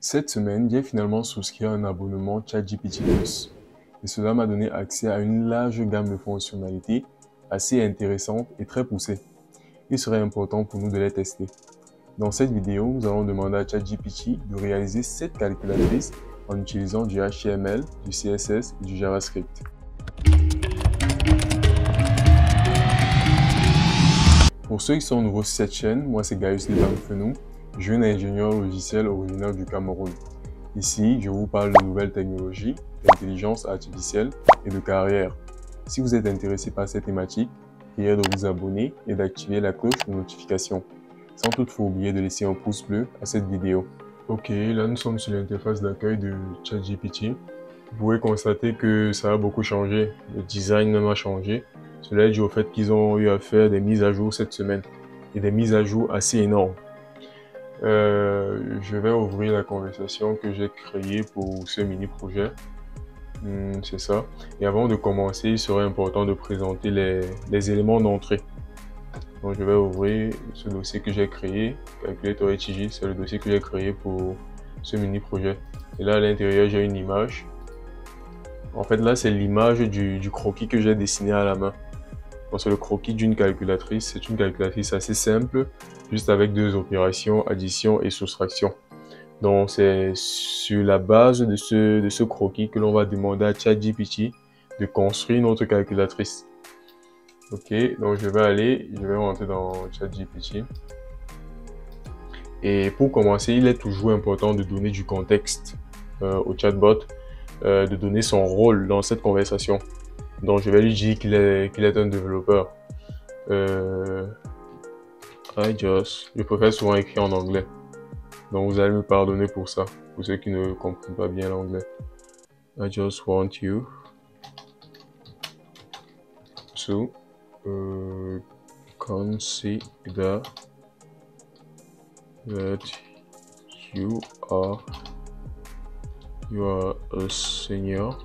Cette semaine, j'ai finalement souscrit à un abonnement ChatGPT Plus et cela m'a donné accès à une large gamme de fonctionnalités assez intéressantes et très poussées. Il serait important pour nous de les tester. Dans cette vidéo, nous allons demander à ChatGPT de réaliser cette calculatrice en utilisant du HTML, du CSS et du JavaScript. Pour ceux qui sont nouveaux sur cette chaîne, moi c'est Gaius Lebamfenou, jeune ingénieur logiciel originaire du Cameroun. Ici, je vous parle de nouvelles technologies, d'intelligence artificielle et de carrière. Si vous êtes intéressé par cette thématique, priez de vous abonner et d'activer la cloche de notification, sans toutefois oublier de laisser un pouce bleu à cette vidéo. Ok, là nous sommes sur l'interface d'accueil de ChatGPT. Vous pouvez constater que ça a beaucoup changé, le design même a changé. Cela est dû au fait qu'ils ont eu à faire des mises à jour cette semaine, et des mises à jour assez énormes. Je vais ouvrir la conversation que j'ai créée pour ce mini-projet. C'est ça. Et avant de commencer, il serait important de présenter les éléments d'entrée. Donc je vais ouvrir ce dossier que j'ai créé, Calculator HTJ, c'est le dossier que j'ai créé pour ce mini-projet. Et là à l'intérieur, j'ai une image. En fait là, c'est l'image du croquis que j'ai dessiné à la main. Donc c'est le croquis d'une calculatrice. C'est une calculatrice assez simple, juste avec deux opérations, addition et soustraction. Donc c'est sur la base de ce croquis que l'on va demander à ChatGPT de construire notre calculatrice. Ok, donc je vais rentrer dans ChatGPT. Et pour commencer, il est toujours important de donner du contexte au chatbot, de donner son rôle dans cette conversation. Donc je vais lui dire qu'il est un développeur. Je préfère souvent écrire en anglais. Donc vous allez me pardonner pour ça, pour ceux qui ne comprennent pas bien l'anglais. I just want you to consider that you are a senior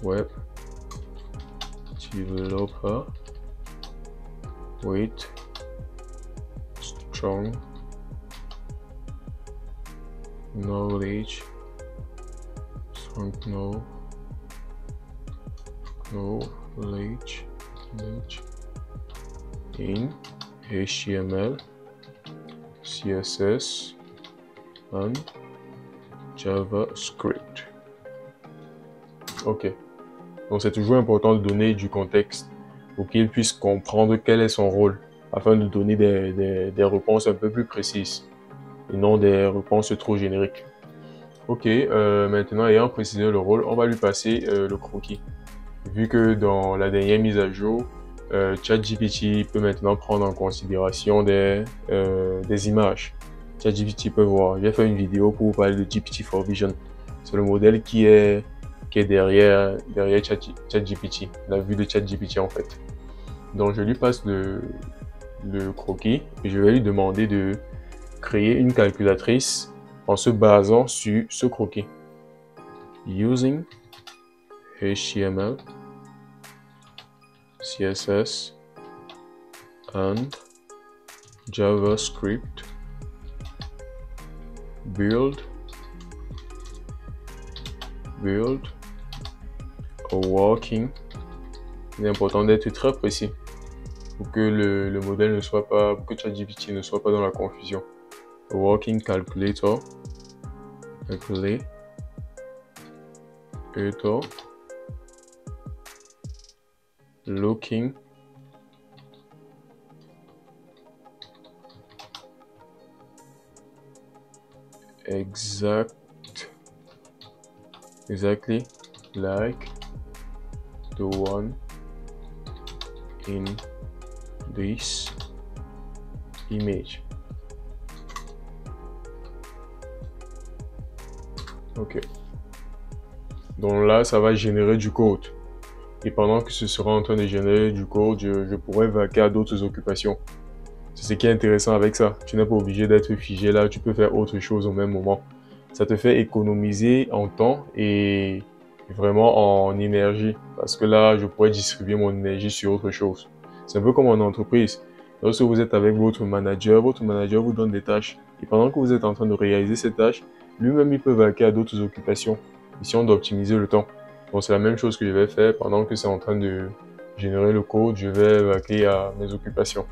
web developer with strong knowledge in HTML, CSS and JavaScript. Ok, donc c'est toujours important de donner du contexte pour qu'il puisse comprendre quel est son rôle afin de donner des réponses un peu plus précises et non des réponses trop génériques. Ok, maintenant ayant précisé le rôle, on va lui passer le croquis. Vu que dans la dernière mise à jour, ChatGPT peut maintenant prendre en considération des images. ChatGPT peut voir. J'ai fait une vidéo pour vous parler de GPT-4Vision. C'est le modèle qui est derrière ChatGPT, la vue de ChatGPT en fait. Donc je lui passe le croquis et je vais lui demander de créer une calculatrice en se basant sur ce croquis. Using HTML, CSS and JavaScript, build a working. Il est important d'être très précis pour que le modèle ne soit pas, pour que ChatGPT ne soit pas dans la confusion. A working calculator, looking exactly like the one in this image. Ok. Donc là, ça va générer du code. Et pendant que ce sera en train de générer du code, je pourrais vaquer à d'autres occupations. C'est ce qui est intéressant avec ça. Tu n'es pas obligé d'être figé là, tu peux faire autre chose au même moment. Ça te fait économiser en temps et vraiment en énergie. Parce que là, je pourrais distribuer mon énergie sur autre chose. C'est un peu comme en entreprise. Lorsque vous êtes avec votre manager vous donne des tâches. Et pendant que vous êtes en train de réaliser cette tâche, lui-même, il peut vaquer à d'autres occupations. Ici, on doit optimiser le temps. Donc, c'est la même chose que je vais faire pendant que c'est en train de générer le code. Je vais vaquer à mes occupations.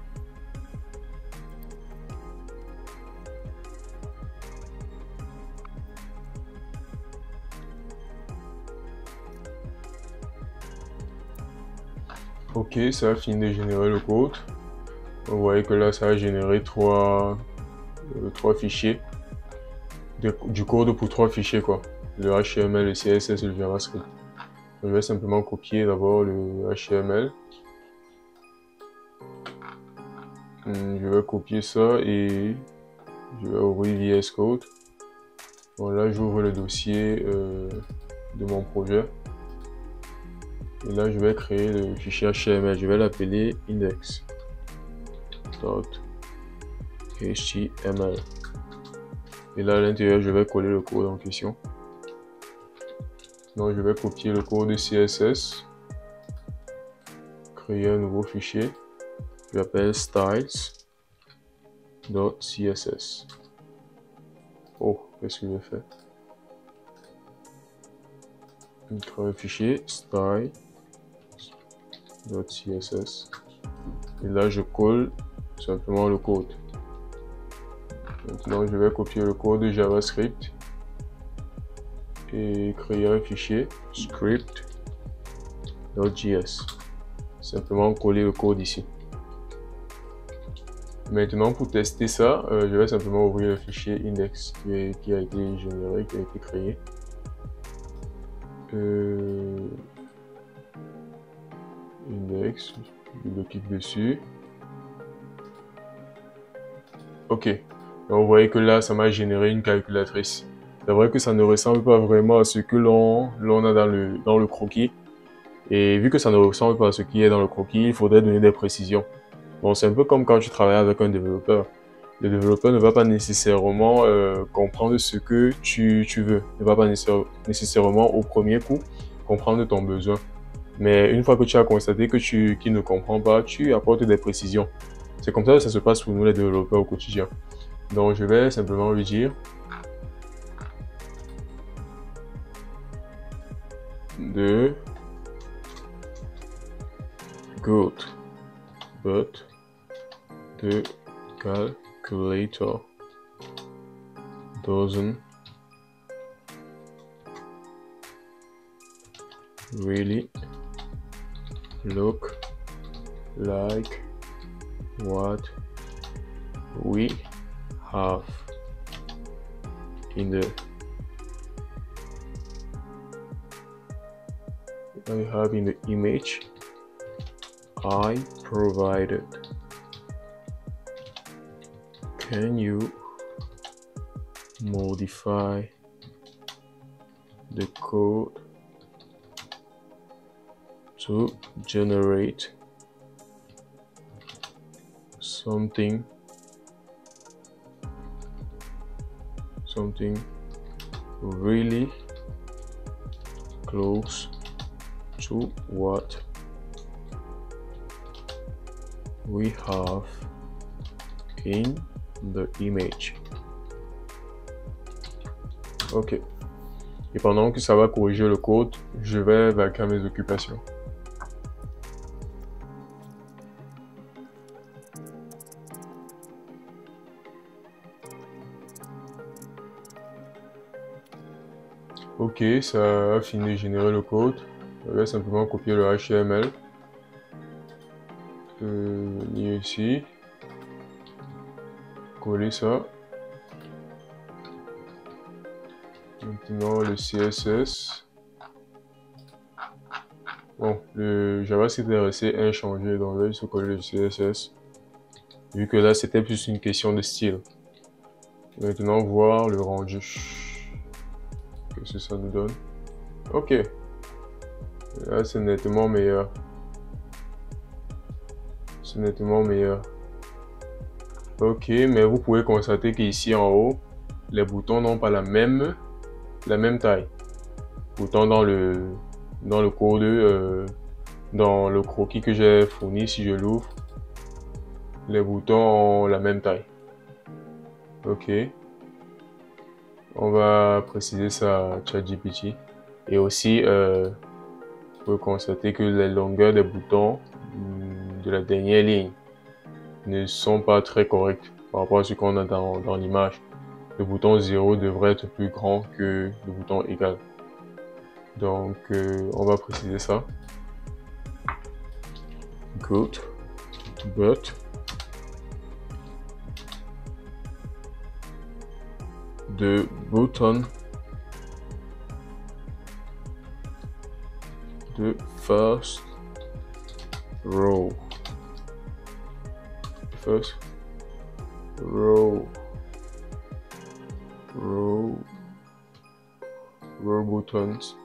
Ok, ça a fini de générer le code. Vous voyez que là, ça a généré trois fichiers. Du code pour 3 fichiers, quoi. Le HTML, le CSS et le JavaScript. Je vais simplement copier d'abord le HTML. Je vais copier ça et je vais ouvrir VS Code. Bon, là, j'ouvre le dossier de mon projet. Et là, je vais créer le fichier HTML. Je vais l'appeler index.html. Et là, à l'intérieur, je vais coller le code en question. Donc, je vais copier le code CSS. Créer un nouveau fichier. Je l'appelle styles.css. Oh, qu'est-ce que j'ai fait? Je crée un fichier styles.css. Et là, je colle simplement le code. Maintenant, je vais copier le code de JavaScript et créer un fichier script.js. Simplement coller le code ici. Maintenant, pour tester ça, je vais simplement ouvrir le fichier index qui a été généré, qui a été créé. Index, je clique dessus. Ok, donc vous voyez que là, ça m'a généré une calculatrice. C'est vrai que ça ne ressemble pas vraiment à ce que l'on a dans le croquis. Et vu que ça ne ressemble pas à ce qui est dans le croquis, il faudrait donner des précisions. Bon, c'est un peu comme quand tu travailles avec un développeur. Le développeur ne va pas nécessairement comprendre ce que tu veux. Ne va pas nécessairement au premier coup comprendre ton besoin. Mais une fois que tu as constaté que qu'il ne comprend pas, tu apportes des précisions. C'est comme ça que ça se passe pour nous les développeurs au quotidien. Donc je vais simplement lui dire de good, but the calculator doesn't really look like what we have in the image I provided. Can you modify the code to generate something really close to what we have in the image. Ok. Et pendant que ça va corriger le code, je vais vaquer à mes occupations. Ok, ça a fini de générer le code. Je vais simplement copier le HTML. Venir ici. Coller ça. Maintenant le CSS. Bon, le JavaScript est resté inchangé, donc je vais juste coller le CSS. Vu que là c'était plus une question de style. Maintenant voir le rendu. Qu'est-ce que ça nous donne? Ok. Là c'est nettement meilleur. C'est nettement meilleur. Ok, mais vous pouvez constater qu'ici en haut, les boutons n'ont pas la même taille. Pourtant dans le code, dans le croquis que j'ai fourni, si je l'ouvre, les boutons ont la même taille. Ok. On va préciser ça à ChatGPT. Et aussi, vous pouvez constater que les longueurs des boutons de la dernière ligne ne sont pas très correctes par rapport à ce qu'on a dans l'image. Le bouton 0 devrait être plus grand que le bouton égal. Donc, on va préciser ça. Good. But the button, the first row, row buttons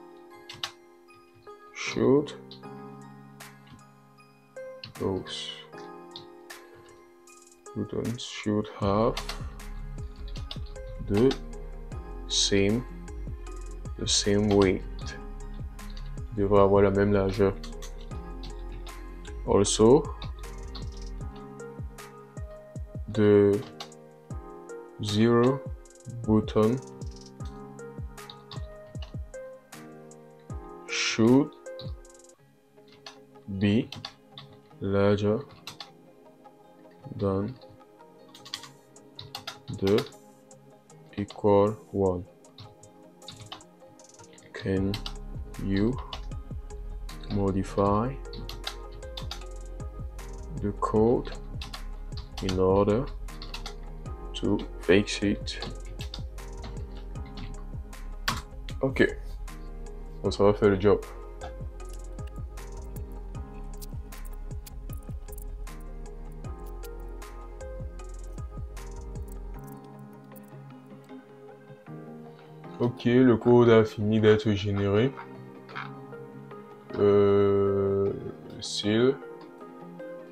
should those buttons should have the same weight. Devrait avoir la même largeur. Also, the 0 button should be larger than the equal one. Can you modify the code in order to fix it? Ok, donc ça va faire le job. Ok, le code a fini d'être généré. Style,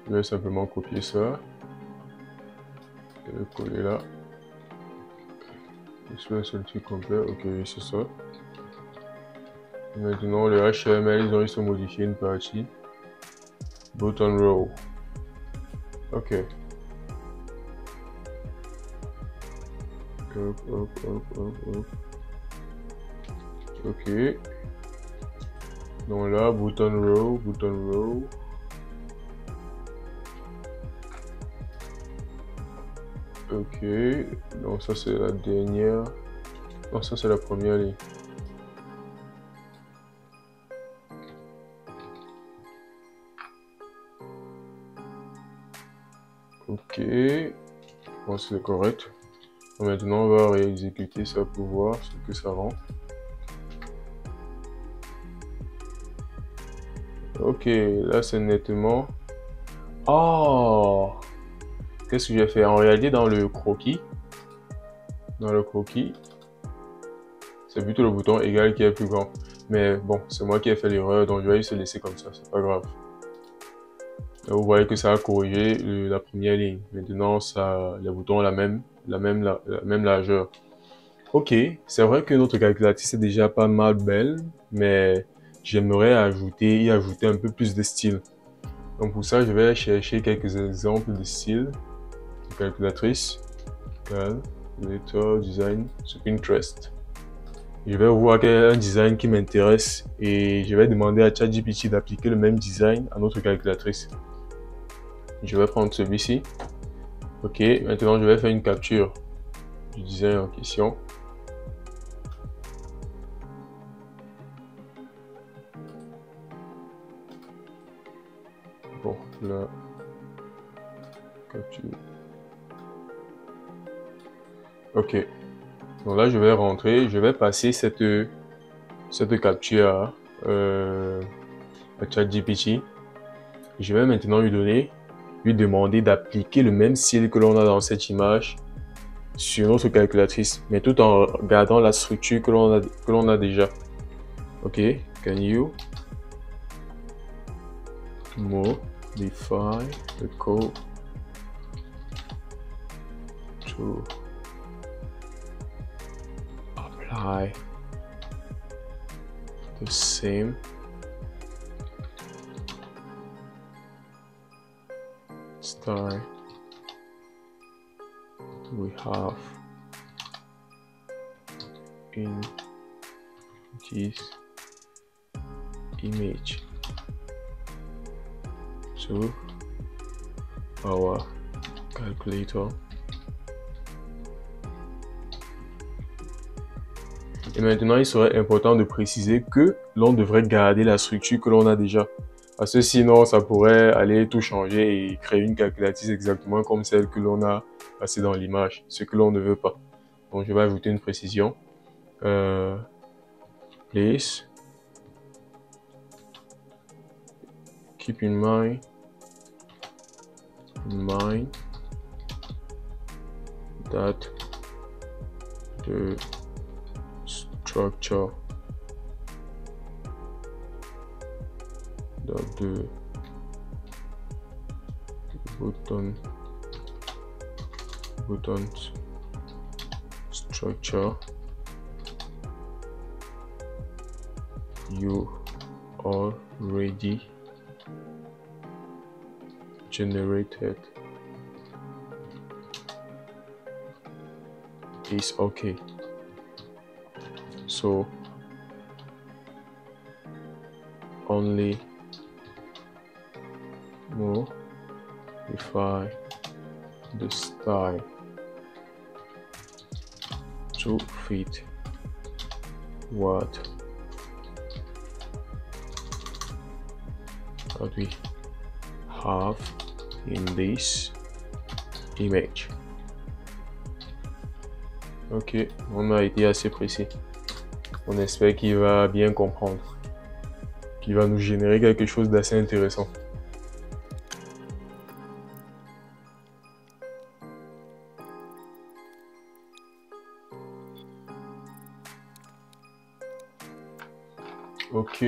je vais simplement copier ça et le coller là. C'est le truc complet, ok, c'est ça. Maintenant, le HTML, ils ont juste modifié une partie. Button row. Ok. Hop. Ok. Donc là, button row. Ok. Donc ça c'est la dernière. Non, ça c'est la première ligne. Ok. Je pense que c'est correct. Maintenant, on va réexécuter ça pour voir ce que ça rend. Ok, là c'est nettement... Oh! Qu'est-ce que j'ai fait? En réalité, dans le croquis, c'est plutôt le bouton égal qui est plus grand. Mais bon, c'est moi qui ai fait l'erreur, donc je vais juste le laisser comme ça, c'est pas grave. Là, vous voyez que ça a corrigé la première ligne. Maintenant, le bouton a la même largeur. Ok, c'est vrai que notre calculatrice est déjà pas mal belle, mais j'aimerais y ajouter un peu plus de style. Donc pour ça, je vais chercher quelques exemples de style de calculatrice. Calculator design sur Pinterest. Je vais voir quel est un design qui m'intéresse et je vais demander à ChatGPT d'appliquer le même design à notre calculatrice. Je vais prendre celui-ci. Ok, maintenant je vais faire une capture du design en question. Bon, là, capture. Ok, donc là je vais rentrer, je vais passer cette capture à ChatGPT. Je vais maintenant lui demander d'appliquer le même style que l'on a dans cette image sur notre calculatrice, mais tout en gardant la structure que l'on a déjà. Ok, can you modify the code to apply the same style we have in this image to our calculator. Et maintenant, il serait important de préciser que l'on devrait garder la structure que l'on a déjà. Parce que sinon, ça pourrait aller tout changer et créer une calculatrice exactement comme celle que l'on a passée dans l'image, ce que l'on ne veut pas. Donc, je vais ajouter une précision. Please keep in mind that the structure that the buttons structure you already generated is okay. So only modify the style to fit what we have in this image. Ok, on a été assez précis. On espère qu'il va bien comprendre, qu'il va nous générer quelque chose d'assez intéressant. Ok,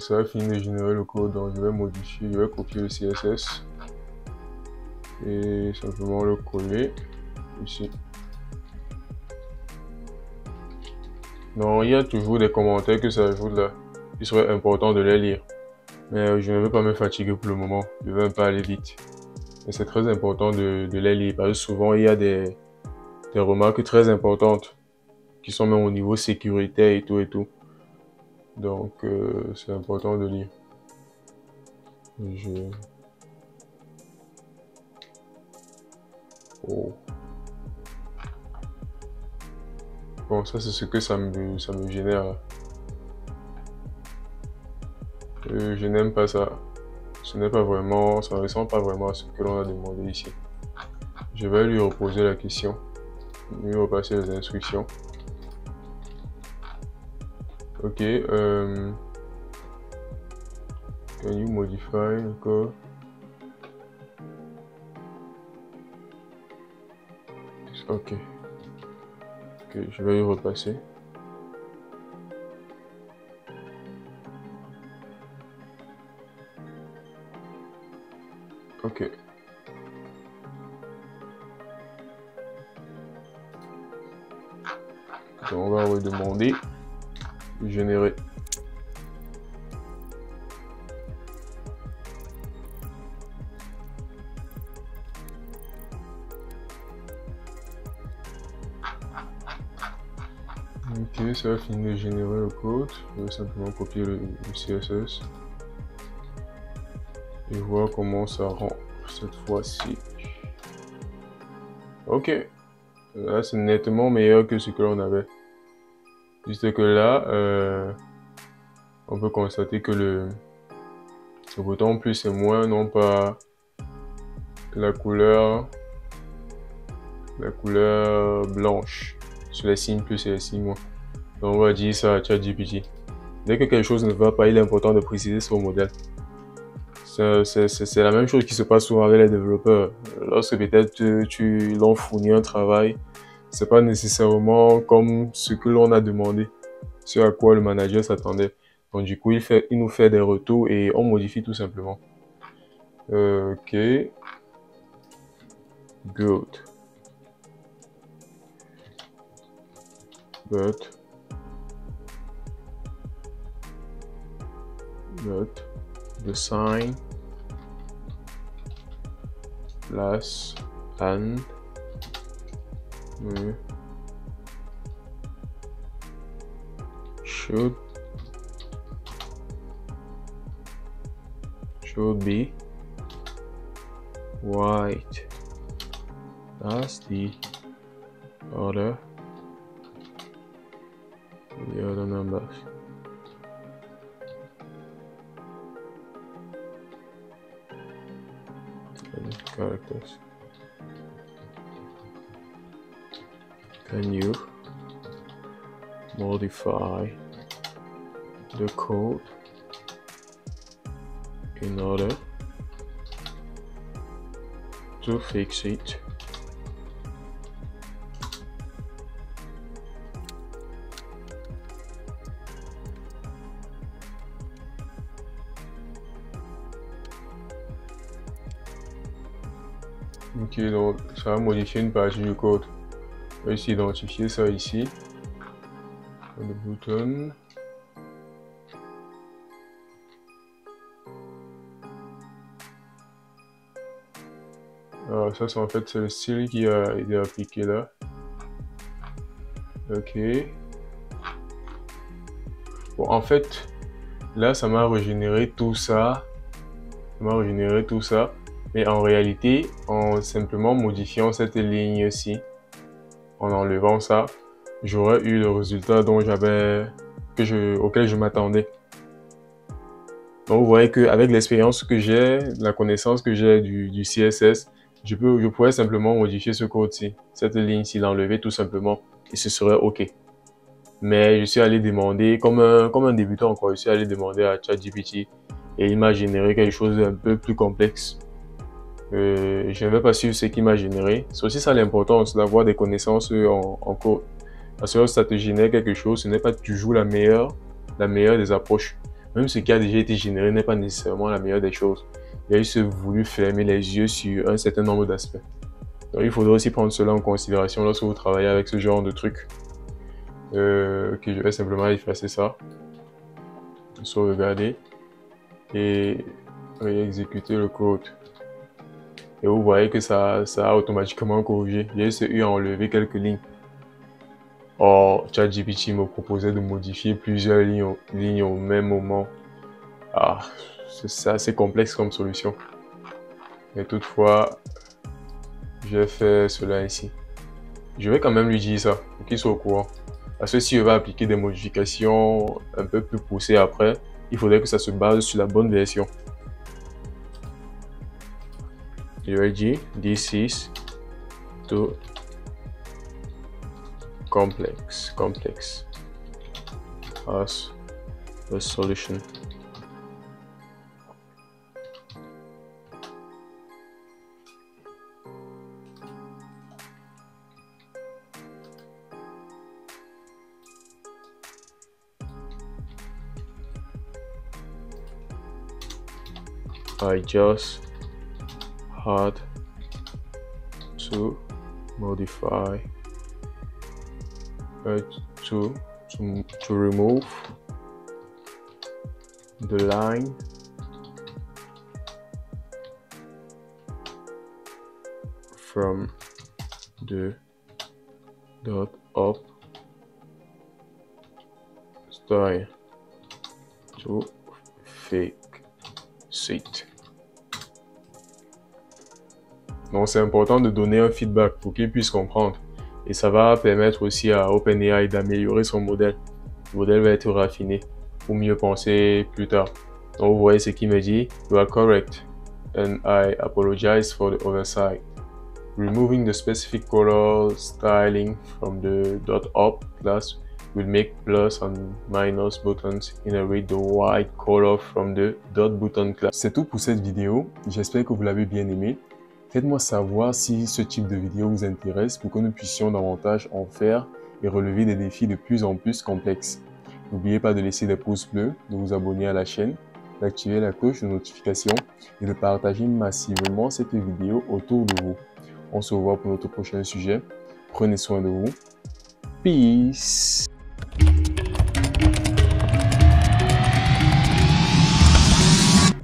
ça va finir de générer le code, donc je vais modifier, je vais copier le CSS et simplement le coller ici. Non, il y a toujours des commentaires que ça ajoute là. Il serait important de les lire. Mais je ne veux pas me fatiguer pour le moment. Je veux pas aller vite. Mais c'est très important de les lire. Parce que souvent, il y a des remarques très importantes qui sont même au niveau sécuritaire et tout et tout. Donc, c'est important de lire. Oh. Bon, ça c'est ce que ça me génère. Je n'aime pas ça. Ce n'est pas vraiment, ça ne ressemble pas vraiment à ce que l'on a demandé ici. Je vais lui reposer la question, lui repasser les instructions. Ok, can you modify the code? Ok. Ok, je vais y repasser. Ok. Donc, on va redemander de générer. Ok, ça va finir de générer le code. Je vais simplement copier le CSS et voir comment ça rend cette fois-ci. Ok, là c'est nettement meilleur que ce que l'on avait. Juste que là, on peut constater que le bouton plus et moins n'ont pas la couleur blanche sur les signes plus et les signes moins. Donc on va dire ça à ChatGPT. Dès que quelque chose ne va pas, il est important de préciser son modèle. C'est la même chose qui se passe souvent avec les développeurs. Lorsque peut-être tu leur fournis un travail, c'est pas nécessairement comme ce que l'on a demandé, ce à quoi le manager s'attendait. Donc du coup, il nous fait des retours et on modifie tout simplement. Ok. Good. But the sign plus and should be white. That's the other numbers. And characters. Can you modify the code in order to fix it? Ok, donc ça va modifier une partie du code. On va essayer d'identifier ça ici. Le button. Alors ça c'est en fait le style qui a été appliqué là. Ok. Bon en fait là ça m'a régénéré tout ça. Mais en réalité en simplement modifiant cette ligne-ci, en enlevant ça, j'aurais eu le résultat dont auquel je m'attendais. Donc vous voyez qu'avec l'expérience que j'ai, la connaissance que j'ai du CSS, je pourrais simplement modifier ce code-ci, cette ligne-ci, l'enlever tout simplement, et ce serait OK. Mais je suis allé demander, comme un débutant encore, je suis allé demander à ChatGPT et il m'a généré quelque chose d'un peu plus complexe. Je ne vais pas suivre ce qu'il m'a généré. C'est aussi ça l'importance d'avoir des connaissances en code. Parce que lorsque ça te génère quelque chose, ce n'est pas toujours la meilleure des approches. Même ce qui a déjà été généré n'est pas nécessairement la meilleure des choses. Il a juste voulu fermer les yeux sur un certain nombre d'aspects. Donc il faudra aussi prendre cela en considération lorsque vous travaillez avec ce genre de truc. Ok, je vais simplement effacer ça. Sauvegarder. Et réexécuter le code. Et vous voyez que ça a automatiquement corrigé. J'ai juste eu à enlever quelques lignes. Or, ChatGPT me proposait de modifier plusieurs lignes au même moment. Ah, c'est assez complexe comme solution. Mais toutefois, j'ai fait cela ici. Je vais quand même lui dire ça, pour qu'il soit au courant. Parce que si je vais appliquer des modifications un peu plus poussées après, il faudrait que ça se base sur la bonne version. Je vais dire, this is too complex as a solution. I just had to modify to remove the line from the .up style to fix it. Donc c'est important de donner un feedback pour qu'il puisse comprendre. Et ça va permettre aussi à OpenAI d'améliorer son modèle. Le modèle va être raffiné pour mieux penser plus tard. Donc vous voyez ce qu'il me dit. You are correct and I apologize for the oversight. Removing the specific color styling from the .up class will make plus and minus buttons inherit the white color from the .button class. C'est tout pour cette vidéo. J'espère que vous l'avez bien aimé. Faites-moi savoir si ce type de vidéo vous intéresse pour que nous puissions davantage en faire et relever des défis de plus en plus complexes. N'oubliez pas de laisser des pouces bleus, de vous abonner à la chaîne, d'activer la cloche de notification et de partager massivement cette vidéo autour de vous. On se revoit pour notre prochain sujet. Prenez soin de vous. Peace!